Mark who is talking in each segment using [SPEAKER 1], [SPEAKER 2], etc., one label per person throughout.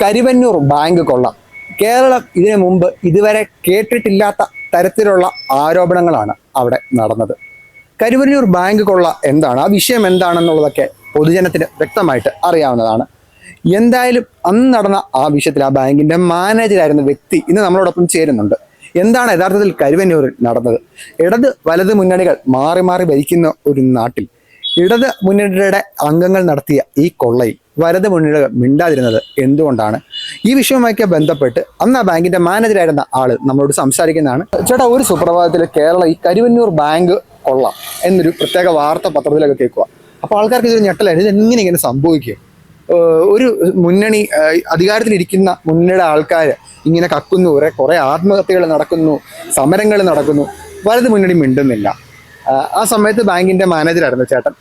[SPEAKER 1] Karuvannur bank കൊള്ള. കേരളം ഇതിനു മുമ്പ് ഇതുവരെ കേട്ടിട്ടില്ലാത്ത തരത്തിലുള്ള ആരോപണങ്ങളാണ് അവിടെ നടന്നത്. കരുവന്നൂർ ബാങ്ക് കൊള്ള എന്താണ്, ആ വിഷയം എന്താണെന്നുള്ളതൊക്കെ പൊതുജനത്തിന് വ്യക്തമായിട്ട് അറിയാവുന്നതാണ്. എന്തായാലും അന്ന് നടന്ന ആ വിഷയത്തിൽ ആ ബാങ്കിന്റെ മാനേജരായിരുന്ന വ്യക്തി ഇന്ന് നമ്മളോടൊപ്പം ചേരുന്നുണ്ട്. എന്താണ് യഥാർത്ഥത്തിൽ കരുവന്നൂരിൽ നടന്നത്? ഇടത് വലത് മുന്നണികൾ മാറി മാറി ഭരിക്കുന്ന ഒരു നാട്ടിൽ ഇടത് മുന്നണിയുടെ അംഗങ്ങൾ നടത്തിയ ഈ കൊള്ളയിൽ വലത് മുന്നണികൾ മിണ്ടാതിരുന്നത് എന്തുകൊണ്ടാണ്? ഈ വിഷയവുമായി ബന്ധപ്പെട്ട് അന്ന് ആ ബാങ്കിന്റെ മാനേജരായിരുന്ന ആള് നമ്മളോട് സംസാരിക്കുന്നതാണ്. ചേട്ടാ, ഒരു സുപ്രഭാതത്തിൽ കേരള ഈ കരുവന്നൂർ ബാങ്ക് കൊള്ള എന്നൊരു പ്രത്യേക വാർത്ത പത്രത്തിലൊക്കെ കേൾക്കുക. അപ്പോൾ ആൾക്കാർക്ക് ഇതൊരു ഞെട്ടലായിരുന്നു. ഇത് ഇങ്ങനെ സംഭവിക്കും? ഒരു മുന്നണി അധികാരത്തിലിരിക്കുന്ന മുന്നണിയുടെ ആൾക്കാർ ഇങ്ങനെ കക്കുന്നു, കുറെ ആത്മഹത്യകൾ നടക്കുന്നു, സമരങ്ങൾ നടക്കുന്നു, വലത് മുന്നണി മിണ്ടുന്നില്ല. ആ സമയത്ത് ബാങ്കിന്റെ മാനേജറായിരുന്നു ചേട്ടൻ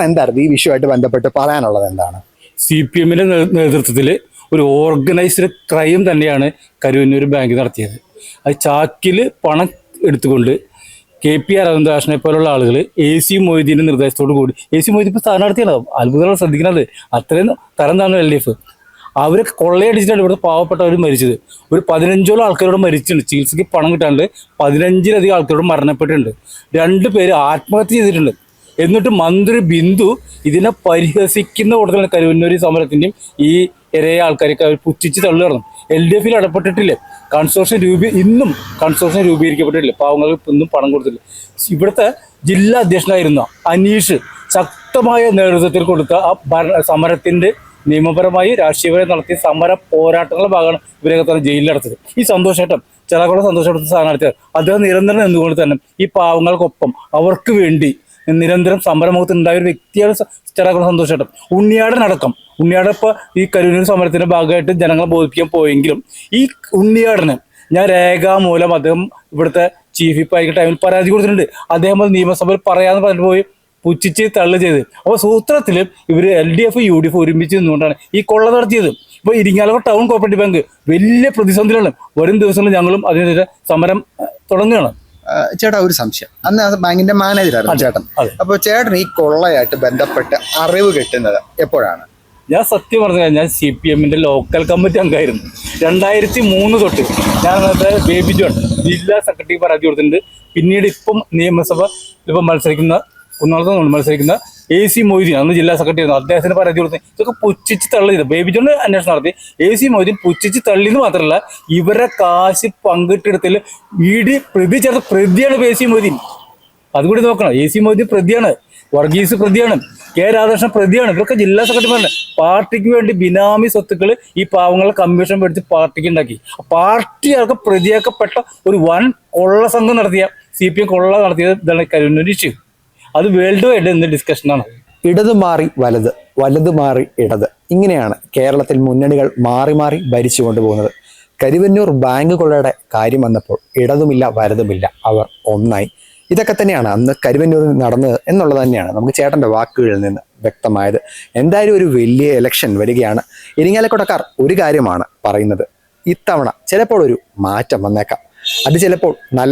[SPEAKER 1] എന്തായിരുന്നു ഈ വിഷയമായിട്ട് ബന്ധപ്പെട്ട് പറയാനുള്ളത്? എന്താണ്?
[SPEAKER 2] CPM-ന്റെ നേതൃത്വത്തിൽ ഒരു ഓർഗനൈസ്ഡ് ക്രൈം തന്നെയാണ് കരുവന്നൂർ ബാങ്ക് നടത്തിയത്. അത് ചാക്കിൽ പണം എടുത്തുകൊണ്ട് KP അരവിന്ദാക്ഷനെ പോലുള്ള ആളുകൾ AC മൊയ്തീൻ്റെ നിർദ്ദേശത്തോടു കൂടി, AC മൊയ്തീൻ ഇപ്പോൾ സ്ഥാനാർത്ഥിയാണ്, അത്ഭുതങ്ങൾ ശ്രദ്ധിക്കുന്നത്, അത്രയും തരം താഴ്ന്ന LDF, അവരൊക്കെ കൊള്ളയടിച്ചിട്ടാണ് ഇവിടുത്തെ പാവപ്പെട്ടവർ മരിച്ചത്. ഒരു 15ഓളം ആൾക്കാരോട് മരിച്ചിട്ടുണ്ട്. ചികിത്സയ്ക്ക് പണം കിട്ടാണ്ട് 15ലധികം ആൾക്കാരോട് മരണപ്പെട്ടിട്ടുണ്ട്. 2 പേര് ആത്മഹത്യ ചെയ്തിട്ടുണ്ട്. എന്നിട്ട് മന്ത്രി ബിന്ദു ഇതിനെ പരിഹസിക്കുന്ന കൂട്ടത്തിലാണ് കരുവന്നൂർ സമരത്തിൻ്റെയും ഈ ഇരയ ആൾക്കാർക്ക് അവർ പുച്ഛിച്ച് തള്ളുകയാണ്. LDF ഇടപെട്ടിട്ടില്ലേ? ഇന്നും കൺസോർഷ്യം രൂപീകരിക്കപ്പെട്ടിട്ടില്ല. പാവങ്ങൾക്ക് ഇന്നും പണം കൊടുത്തില്ല. ഇവിടുത്തെ ജില്ലാ അധ്യക്ഷനായിരുന്ന അനീഷ് ശക്തമായ നേതൃത്വത്തിൽ കൊടുത്ത ആ സമരത്തിൻ്റെ നിയമപരമായി രാഷ്ട്രീയപരമായി നടത്തിയ സമര പോരാട്ടങ്ങളുടെ ഭാഗമാണ് ഇവരൊക്കെ തന്നെ ജയിലിലടച്ചത്. ഈ സന്തോഷേട്ടൻ ചിലകൂടെ സന്തോഷപ്പെടുത്ത സ്ഥാനാർത്ഥിയാണ്. അദ്ദേഹം നിരന്തരം നിന്നുകൊണ്ട് തന്നെ ഈ പാവങ്ങൾക്കൊപ്പം അവർക്ക് വേണ്ടി നിരന്തരം സമരമുഖത്ത് ഉണ്ടായ ഒരു വ്യക്തിയാണ് ചിലകൂടെ സന്തോഷേട്ടൻ. ഉണ്ണിയാടൻ ഇപ്പോൾ ഈ കരുവന്നൂർ സമരത്തിന്റെ ഭാഗമായിട്ട് ജനങ്ങളെ ബോധിപ്പിക്കാൻ പോയെങ്കിലും ഈ ഉണ്ണിയാടന് ഞാൻ രേഖാമൂലം അദ്ദേഹം ഇവിടുത്തെ ചീഫ് വിപ്പ് ആയിരിക്കുന്ന ടൈമിൽ പരാതി കൊടുത്തിട്ടുണ്ട്. അദ്ദേഹം അത് നിയമസഭയിൽ പറയാന്ന് പറഞ്ഞു പോയി പുച്ഛിച്ച് തള്ളു ചെയ്ത്. അപ്പോൾ സൂത്രത്തിൽ ഇവർ LDF UDF ഒരുമിച്ച് നിന്നുകൊണ്ടാണ് ഈ കൊള്ള നടത്തിയത്. ഇപ്പോൾ ഇരിങ്ങാലക്കുട ടൗൺ കോപ്പറേറ്റീവ് ബാങ്ക് വലിയ പ്രതിസന്ധിയിലാണ്. വരും ദിവസങ്ങളിൽ ഞങ്ങളും അതിനെതിരെ സമരം തുടങ്ങുകയാണ്.
[SPEAKER 1] ചേട്ടാ, ഒരു സംശയം. അന്ന് ആ ബാങ്കിന്റെ മാനേജറായിരുന്നു ചേട്ടൻ. അപ്പോൾ ചേട്ടൻ ഈ കൊള്ളയായിട്ട് ബന്ധപ്പെട്ട് അറിവ് കിട്ടുന്നത് എപ്പോഴാണ്?
[SPEAKER 2] ഞാൻ സത്യം പറഞ്ഞു കഴിഞ്ഞാൽ CPM-ന്റെ ലോക്കൽ കമ്മിറ്റി അംഗമായിരുന്നു. 2003 തൊട്ട് ഞാൻ അന്നത്തെ ബേബി ജോൺ ജില്ലാ സെക്രട്ടറി പരാതി കൊടുത്തിട്ടുണ്ട്. പിന്നീട് നിയമസഭ കുന്നോളത്ത് മത്സരിക്കുന്ന AC മൊയ്തീൻ, അന്ന് ജില്ലാ സെക്രട്ടറി ആയിരുന്നു, അദ്ദേഹത്തിന് പരാതി കൊടുത്ത് ഇതൊക്കെ പുച്ഛിച്ച് തള്ളി ചെയ്തു. ബേബി ജോൺ അന്വേഷണം നടത്തി. AC മൊയ്തീൻ പുച്ഛിച്ച് തള്ളിയെന്ന് മാത്രമല്ല ഇവരെ കാശ് പങ്കിട്ടെടുത്തിൽ പ്രതി ചേർത്ത പ്രതിയാണ് AC മൊയ്തീൻ. അതുകൂടി നോക്കണം. AC മൊയ്തീൻ പ്രതിയാണ്, വർഗീസ് പ്രതിയാണ്, K രാധാകൃഷ്ണൻ പ്രതിയാണ്. ഇവരൊക്കെ ജില്ലാ സെക്രട്ടറിമാരാണ്. പാർട്ടിക്ക് വേണ്ടി ബിനാമി സ്വത്തുക്കൾ ഈ പാവങ്ങളെ കമ്മീഷൻ മേടിച്ച് പാർട്ടിക്ക് ഉണ്ടാക്കി. പാർട്ടിയൊക്കെ പ്രതിയാക്കപ്പെട്ട ഒരു വൻ കൊള്ള സംഘം നടത്തിയ CPM കൊള്ള നടത്തിയത് ഇതാണ് കരുവന്നൂർ ഇഷ്യൂ. അത് വേൾഡ് വൈഡ് എന്ന ഡിസ്കഷനാണ്.
[SPEAKER 1] ഇടത് മാറി വലത്, വലത് മാറി ഇടത്, ഇങ്ങനെയാണ് കേരളത്തിൽ മുന്നണികൾ മാറി മാറി ഭരിച്ചു കൊണ്ടുപോകുന്നത്. കരുവന്നൂർ ബാങ്ക് കൊള്ളയുടെ കാര്യം വന്നപ്പോൾ ഇടതുമില്ല വലതുമില്ല, അവർ ഒന്നായി. ഇതൊക്കെ തന്നെയാണ് അന്ന് കരുവന്നൂരിൽ നടന്നത് എന്നുള്ളത് തന്നെയാണ് നമുക്ക് ചേട്ടൻ്റെ വാക്കുകളിൽ നിന്ന് വ്യക്തമായത്. എന്തായാലും ഒരു വലിയ ഇലക്ഷൻ വരികയാണ്. ഇരിങ്ങാലക്കുടക്കാർ ഒരു കാര്യമാണ് പറയുന്നത്, ഇത്തവണ ചിലപ്പോൾ ഒരു മാറ്റം വന്നേക്കാം. അത് ചിലപ്പോൾ നല്ല